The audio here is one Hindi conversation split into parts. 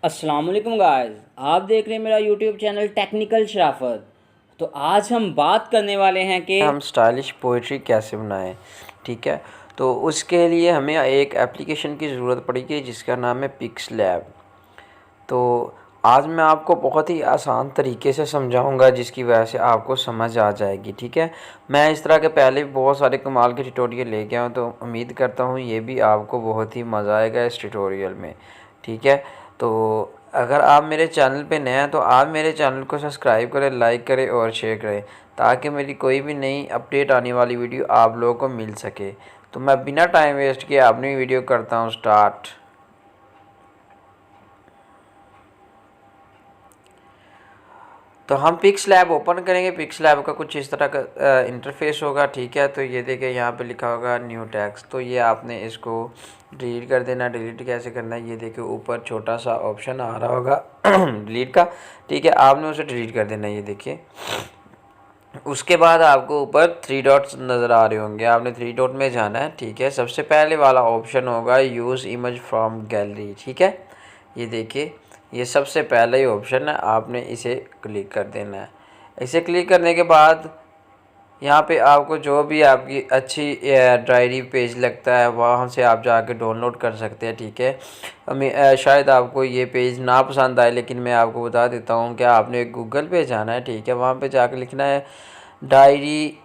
अस्सलाम वालेकुम गाइस। आप देख रहे हैं मेरा यूट्यूब चैनल टेक्निकल शराफत। तो आज हम बात करने वाले हैं कि हम स्टाइलिश पोइट्री कैसे बनाएं। ठीक है, तो उसके लिए हमें एक एप्लीकेशन की ज़रूरत पड़ेगी जिसका नाम है पिक्सलैब। तो आज मैं आपको बहुत ही आसान तरीके से समझाऊंगा जिसकी वजह से आपको समझ आ जाएगी। ठीक है, मैं इस तरह के पहले भी बहुत सारे कमाल के ट्यूटोरियल लेके आया हूँ, तो उम्मीद करता हूँ ये भी आपको बहुत ही मज़ा आएगा इस ट्यूटोरियल में। ठीक है, तो अगर आप मेरे चैनल पे नए हैं तो आप मेरे चैनल को सब्सक्राइब करें, लाइक करें और शेयर करें ताकि मेरी कोई भी नई अपडेट आने वाली वीडियो आप लोगों को मिल सके। तो मैं बिना टाइम वेस्ट किए अपनी वीडियो करता हूँ स्टार्ट। तो हम पिक्सलैब ओपन करेंगे। पिक्सलैब का कुछ इस तरह का इंटरफेस होगा। ठीक है, तो ये देखिए यहाँ पे लिखा होगा न्यू टेक्स्ट, तो ये आपने इसको डिलीट कर देना। डिलीट कैसे करना है, ये देखिए ऊपर छोटा सा ऑप्शन आ रहा होगा डिलीट का। ठीक है, आपने उसे डिलीट कर देना। ये देखिए, उसके बाद आपको ऊपर 3 डॉट्स नज़र आ रहे होंगे, आपने 3 डॉट में जाना है। ठीक है, सबसे पहले वाला ऑप्शन होगा यूज़ इमेज फ्रॉम गैलरी। ठीक है, ये देखिए ये सबसे पहला ही ऑप्शन है, आपने इसे क्लिक कर देना है। इसे क्लिक करने के बाद यहाँ पे आपको जो भी आपकी अच्छी डायरी पेज लगता है वहाँ से आप जाके डाउनलोड कर सकते हैं। ठीक है, हमें शायद आपको ये पेज ना पसंद आए, लेकिन मैं आपको बता देता हूँ कि आपने गूगल पे जाना है। ठीक है, वहाँ पे जाके लिखना है डायरी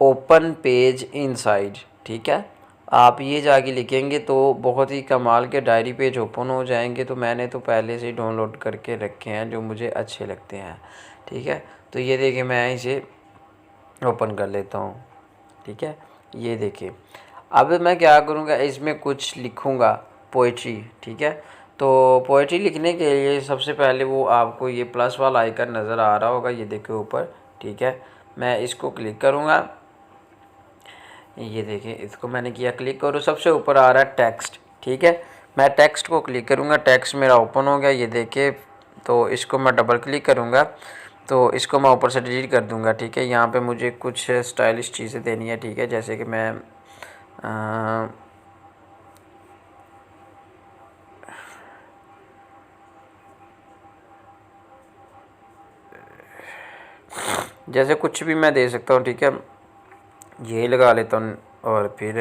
ओपन पेज इनसाइड। ठीक है, आप ये जाके लिखेंगे तो बहुत ही कमाल के डायरी पेज ओपन हो जाएंगे। तो मैंने तो पहले से ही डाउनलोड करके रखे हैं जो मुझे अच्छे लगते हैं। ठीक है, तो ये देखिए मैं इसे ओपन कर लेता हूँ। ठीक है, ये देखिए अब मैं क्या करूँगा, इसमें कुछ लिखूँगा पोइट्री। ठीक है, तो पोइट्री लिखने के लिए सबसे पहले वो आपको ये प्लस वाला आइकन नज़र आ रहा होगा, ये देखिए ऊपर। ठीक है, मैं इसको क्लिक करूँगा। ये देखिए इसको मैंने किया क्लिक, करो सबसे ऊपर आ रहा है टेक्स्ट। ठीक है, मैं टेक्स्ट को क्लिक करूँगा, टेक्स्ट मेरा ओपन हो गया। ये देखिए, तो इसको मैं डबल क्लिक करूँगा तो इसको मैं ऊपर से डिलीट कर दूँगा। ठीक है, यहाँ पे मुझे कुछ स्टाइलिश चीज़ें देनी है। ठीक है, जैसे कि मैं जैसे कुछ भी मैं दे सकता हूँ। ठीक है, ये लगा लेता हूँ और फिर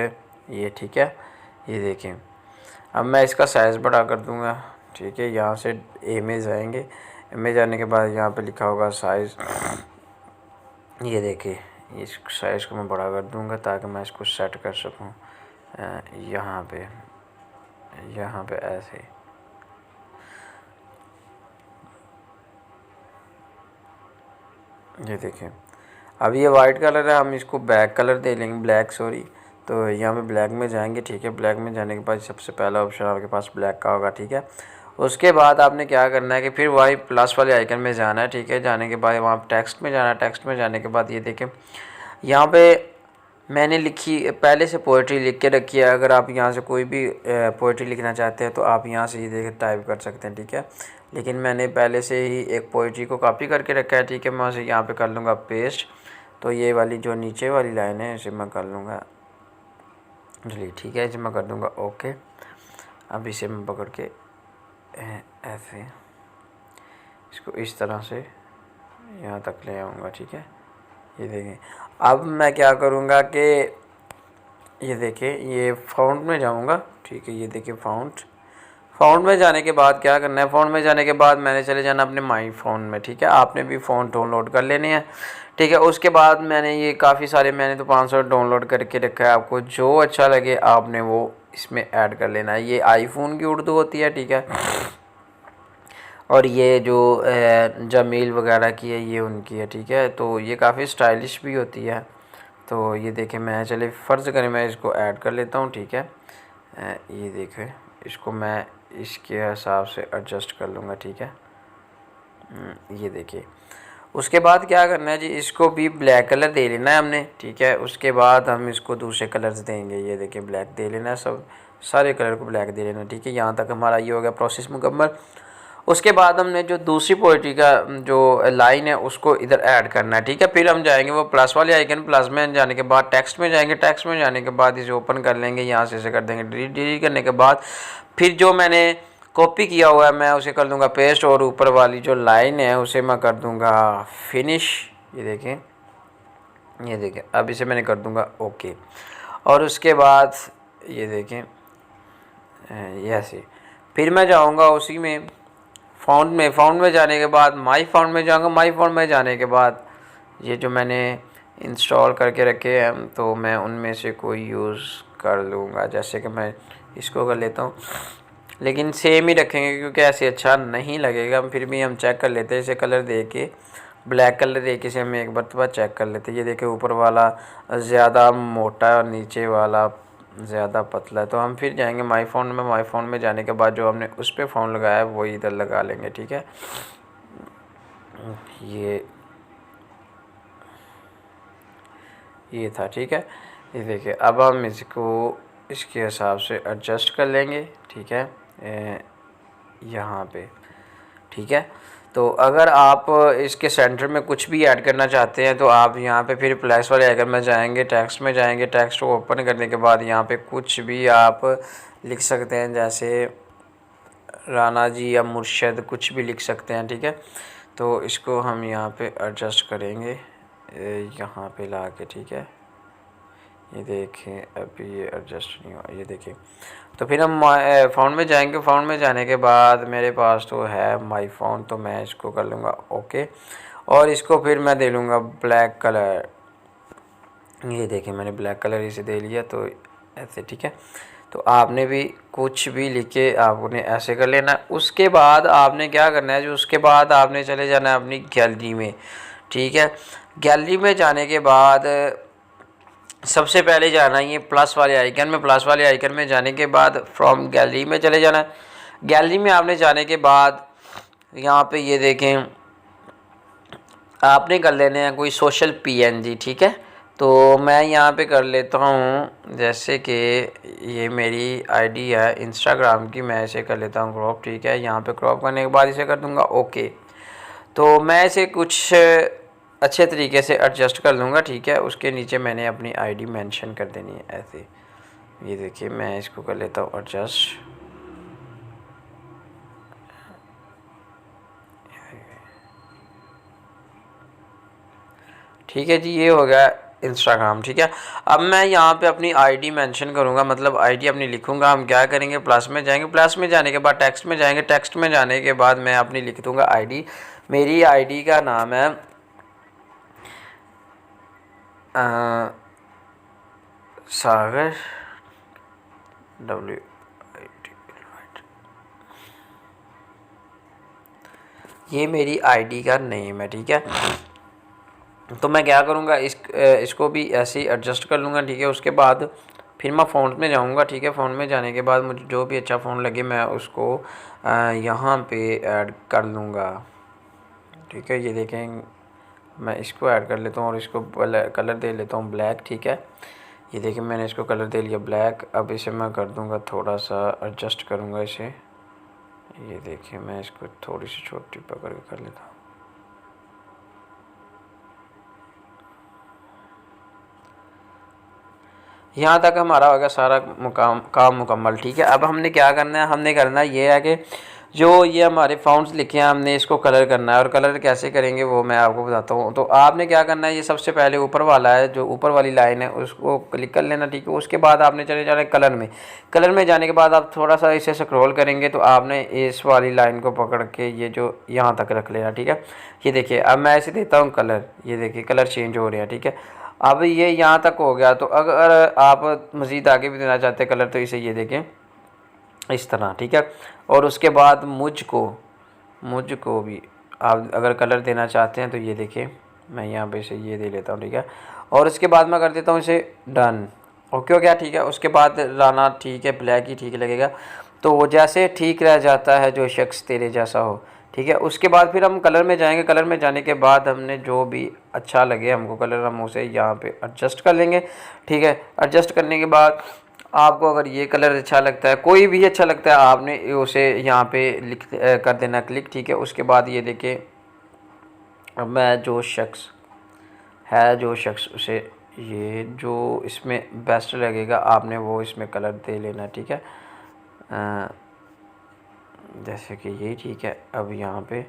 ये। ठीक है, ये देखें अब मैं इसका साइज़ बड़ा कर दूँगा। ठीक है, यहाँ से ए में जाएंगे, ए में जाने के बाद यहाँ पे लिखा होगा साइज़। ये देखिए इस साइज़ को मैं बड़ा कर दूँगा ताकि मैं इसको सेट कर सकूँ यहाँ पे ऐसे। ये देखिए अब ये वाइट कलर है, हम इसको ब्लैक कलर दे लेंगे, ब्लैक सॉरी। तो यहाँ पे ब्लैक में जाएंगे। ठीक है, ब्लैक में जाने के बाद सबसे पहला ऑप्शन आपके पास ब्लैक का होगा। ठीक है, उसके बाद आपने क्या करना है कि फिर वही प्लस वाले आइकन में जाना है। ठीक है, जाने के बाद वहाँ टेक्स्ट में जाना है। टेक्स्ट में जाने के बाद ये देखें यहाँ पे मैंने लिखी पहले से पोइट्री लिख के रखी है। अगर आप यहाँ से कोई भी पोइट्री लिखना चाहते हैं तो आप यहाँ से ये देख टाइप कर सकते हैं। ठीक है, लेकिन मैंने पहले से ही एक पोइट्री को कॉपी करके रखा है। ठीक है, मैं उसे यहाँ पे कर लूँगा पेस्ट। तो ये वाली जो नीचे वाली लाइन है इसे मैं कर लूँगा डिलीट। ठीक है, इसे मैं कर दूँगा ओके। अब इसे मैं पकड़ के ऐसे इसको इस तरह से यहाँ तक ले आऊँगा। ठीक है, ये देखें अब मैं क्या करूँगा कि ये देखिए ये फ़ॉन्ट में जाऊँगा। ठीक है, ये देखिए फ़ॉन्ट में जाने के बाद क्या करना है, फ़ॉन्ट में जाने के बाद मैंने चले जाना अपने माई फ़ोन में। ठीक है, आपने भी फ़ॉन्ट डाउनलोड कर लेने हैं। ठीक है, उसके बाद मैंने ये काफ़ी सारे मैंने तो 500 डाउनलोड करके रखा है। आपको जो अच्छा लगे आपने वो इसमें ऐड कर लेना है। ये आईफोन की उर्दू होती है। ठीक है, और ये जो जमील वगैरह की है ये उनकी है। ठीक है, तो ये काफ़ी स्टाइलिश भी होती है। तो ये देखें मैं चले फ़र्ज़ करें मैं इसको ऐड कर लेता हूँ। ठीक है, ये देखें इसको मैं इसके हिसाब से एडजस्ट कर लूँगा। ठीक है, ये देखिए उसके बाद क्या करना है जी, इसको भी ब्लैक कलर दे लेना है हमने। ठीक है, उसके बाद हम इसको दूसरे कलर्स देंगे। ये देखिए ब्लैक दे लेना है, सब सारे कलर को ब्लैक दे लेना। ठीक है, यहाँ तक हमारा ये हो गया प्रोसेस मुकम्मल। उसके बाद हमने जो दूसरी पोइट्री का जो लाइन है उसको इधर ऐड करना है। ठीक है, फिर हम जाएंगे वो प्लस वाले आइकन, प्लस में जाने के बाद टेक्स्ट में जाएंगे। टेक्स्ट में जाने के बाद इसे ओपन कर लेंगे, यहाँ से इसे कर देंगे डिलीट। डिलीट करने के बाद फिर जो मैंने कॉपी किया हुआ है मैं उसे कर दूंगा पेस्ट, और ऊपर वाली जो लाइन है उसे मैं कर दूंगा फिनिश। ये देखें अब इसे मैंने कर दूंगा ओके। और उसके बाद ये देखें ये ऐसे, फिर मैं जाऊंगा उसी में फ़ॉन्ट में जाने के बाद माई फ़ॉन्ट में जाऊंगा। माई फ़ॉन्ट में जाने के बाद ये जो मैंने इंस्टॉल करके रखे हैं तो मैं उनमें से कोई यूज़ कर लूँगा। जैसे कि मैं इसको कर लेता हूँ, लेकिन सेम ही रखेंगे क्योंकि ऐसे अच्छा नहीं लगेगा। फिर भी हम चेक कर लेते हैं इसे, कलर दे के ब्लैक कलर दे के इसे हम एक मरतबा चेक कर लेते हैं। ये देखिए ऊपर वाला ज़्यादा मोटा है और नीचे वाला ज़्यादा पतला है। तो हम फिर जाएंगे माई फ़ोन में जाने के बाद जो हमने उस पर फ़ोन लगाया है वो इधर लगा लेंगे, ठीक है। ये था, ठीक है। ये देखिए अब हम इसको इसके हिसाब से एडजस्ट कर लेंगे, ठीक है, यहाँ पे, ठीक है। तो अगर आप इसके सेंटर में कुछ भी ऐड करना चाहते हैं तो आप यहाँ पे फिर प्लस वाले आइकन में जाएंगे, टेक्स्ट में जाएंगे, टेक्स्ट को ओपन करने के बाद यहाँ पे कुछ भी आप लिख सकते हैं, जैसे राना जी या मुर्शद, कुछ भी लिख सकते हैं, ठीक है। तो इसको हम यहाँ पे एडजस्ट करेंगे यहाँ पे ला के, ठीक है। ये देखें अभी ये एडजस्ट नहीं हुआ, ये देखें। तो फिर हम फ़ोन में जाएंगे, फ़ोन में जाने के बाद मेरे पास तो है माई फ़ोन, तो मैं इसको कर लूँगा ओके। और इसको फिर मैं दे लूँगा ब्लैक कलर। ये देखें मैंने ब्लैक कलर इसे दे लिया, तो ऐसे, ठीक है। तो आपने भी कुछ भी लिख के आपने ऐसे कर लेना। उसके बाद आपने क्या करना है, जो उसके बाद आपने चले जाना है अपनी गैलरी में, ठीक है। गैलरी में जाने के बाद सबसे पहले जाना है ये प्लस वाले आइकन में। प्लस वाले आइकन में जाने के बाद फ्रॉम गैलरी में चले जाना है। गैलरी में आपने जाने के बाद यहाँ पे ये देखें आपने कर लेने हैं कोई सोशल पीएनजी, ठीक है। तो मैं यहाँ पे कर लेता हूँ, जैसे कि ये मेरी आईडी है इंस्टाग्राम की, मैं इसे कर लेता हूँ क्रॉप, ठीक है। यहाँ पे क्रॉप करने के बाद इसे कर दूँगा ओके। तो मैं इसे कुछ अच्छे तरीके से एडजस्ट कर लूँगा, ठीक है। उसके नीचे मैंने अपनी आईडी मेंशन कर देनी है ऐसे। ये देखिए मैं इसको कर लेता हूँ एडजस्ट, ठीक है जी। ये हो गया इंस्टाग्राम, ठीक है। अब मैं यहाँ पे अपनी आईडी मेंशन करूँगा, मतलब आईडी अपनी लिखूँगा। हम क्या करेंगे, प्लस में जाएंगे, प्लस में जाने के बाद टेक्स्ट में जाएंगे, टेक्स्ट में जाने के बाद मैं अपनी लिख दूँगा आईडी। मेरी आईडी का नाम है सागर WIT, ये मेरी आईडी का नेम है, ठीक है। तो मैं क्या करूँगा, इसको भी ऐसे ही एडजस्ट कर लूँगा, ठीक है। उसके बाद फिर मैं फ़ोन में जाऊँगा, ठीक है। फ़ोन में जाने के बाद मुझे जो भी अच्छा फ़ोन लगे मैं उसको यहाँ पे ऐड कर लूँगा, ठीक है। ये देखें मैं इसको ऐड कर लेता हूँ और इसको कलर दे लेता हूँ ब्लैक, ठीक है। ये देखिए मैंने इसको कलर दे लिया ब्लैक। अब इसे मैं कर दूँगा थोड़ा सा एडजस्ट करूँगा इसे। ये देखिए मैं इसको थोड़ी सी छोटी पकड़ के कर लेता हूँ। यहाँ तक हमारा होगा सारा काम मुकम्मल, ठीक है। अब हमने क्या करना है, हमने करना ये है कि जो ये हमारे फ़ॉन्ट्स लिखे हैं हमने इसको कलर करना है। और कलर कैसे करेंगे वो मैं आपको बताता हूँ। तो आपने क्या करना है, ये सबसे पहले ऊपर वाला है, जो ऊपर वाली लाइन है उसको क्लिक कर लेना, ठीक है। उसके बाद आपने चले जाना है कलर में। कलर में जाने के बाद आप थोड़ा सा इसे स्क्रॉल करेंगे तो आपने इस वाली लाइन को पकड़ के ये जो यहाँ तक रख लेना, ठीक है। ये देखिए अब मैं इसे देता हूँ कलर, ये देखिए कलर चेंज हो रहे हैं, ठीक है। अब ये यहाँ तक हो गया। तो अगर आप मज़ीद आगे भी देना चाहते हैं कलर तो इसे ये देखें इस तरह, ठीक है। और उसके बाद मुझको भी आप अगर कलर देना चाहते हैं तो ये देखिए मैं यहाँ पे इसे ये दे लेता हूँ, ठीक है। और उसके बाद मैं कर देता हूँ इसे डन, ओके हो गया, ठीक है। उसके बाद राना ठीक है, ब्लैक ही ठीक लगेगा। तो वो जैसे ठीक रह जाता है जो शख्स तेरे जैसा हो, ठीक है। उसके बाद फिर हम कलर में जाएंगे। कलर में जाने के बाद हमने जो भी अच्छा लगे हमको कलर हम उसे यहाँ पे एडजस्ट कर लेंगे, ठीक है। एडजस्ट करने के बाद आपको अगर ये कलर अच्छा लगता है, कोई भी अच्छा लगता है, आपने उसे यहाँ पे कर देना क्लिक, ठीक है। उसके बाद ये देखिए मैं जो शख्स उसे ये जो इसमें बेस्ट लगेगा आपने वो इसमें कलर दे लेना, ठीक है। जैसे कि यही ठीक है। अब यहाँ पे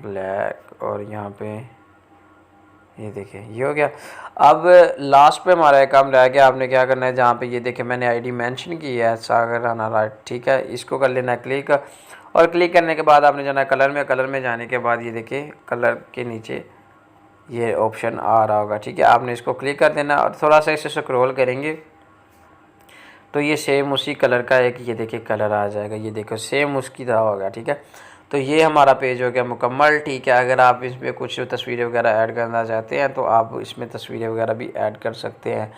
ब्लैक और यहाँ पे ये देखिए ये हो गया। अब लास्ट पे हमारा एक काम रह गया, आपने क्या करना है, जहाँ पे ये देखिए मैंने आईडी मेंशन की है सागर राना राइट, ठीक है, इसको कर लेना है क्लिक। और क्लिक करने के बाद आपने जाना है कलर में। कलर में जाने के बाद ये देखिए कलर के नीचे ये ऑप्शन आ रहा होगा, ठीक है, आपने इसको क्लिक कर देना और थोड़ा सा इसे स्क्रॉल करेंगे तो ये सेम उसी कलर का एक ये देखिए कलर आ जाएगा, ये देखो सेम उसकी तरह होगा, ठीक है। तो ये हमारा पेज हो गया मुकम्मल, ठीक है। अगर आप इसमें कुछ तस्वीरें वगैरह ऐड करना चाहते हैं तो आप इसमें तस्वीरें वगैरह भी ऐड कर सकते हैं।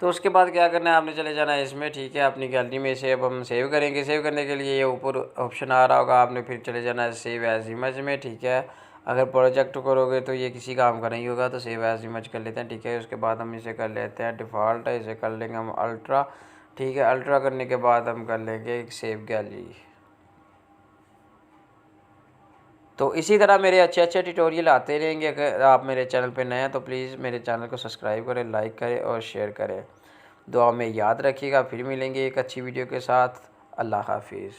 तो उसके बाद क्या करना है, आपने चले जाना है इसमें, ठीक है, अपनी गैलरी में इसे अब हम सेव करेंगे। सेव करने के लिए ये ऊपर ऑप्शन आ रहा होगा, आपने फिर चले जाना है सेव एज इमेज में, ठीक है। अगर प्रोजेक्ट करोगे तो ये किसी काम का नहीं होगा, तो सेव एज इमेज कर लेते हैं, ठीक है। उसके बाद हम इसे कर लेते हैं डिफ़ॉल्ट, इसे कर लेंगे हम अल्ट्रा, ठीक है। अल्ट्रा करने के बाद हम कर लेंगे एक सेव गैलरी। तो इसी तरह मेरे अच्छे अच्छे ट्यूटोरियल आते रहेंगे। अगर आप मेरे चैनल पे नए हैं तो प्लीज़ मेरे चैनल को सब्सक्राइब करें, लाइक करें और शेयर करें। दुआ में याद रखिएगा। फिर मिलेंगे एक अच्छी वीडियो के साथ। अल्लाह हाफिज़।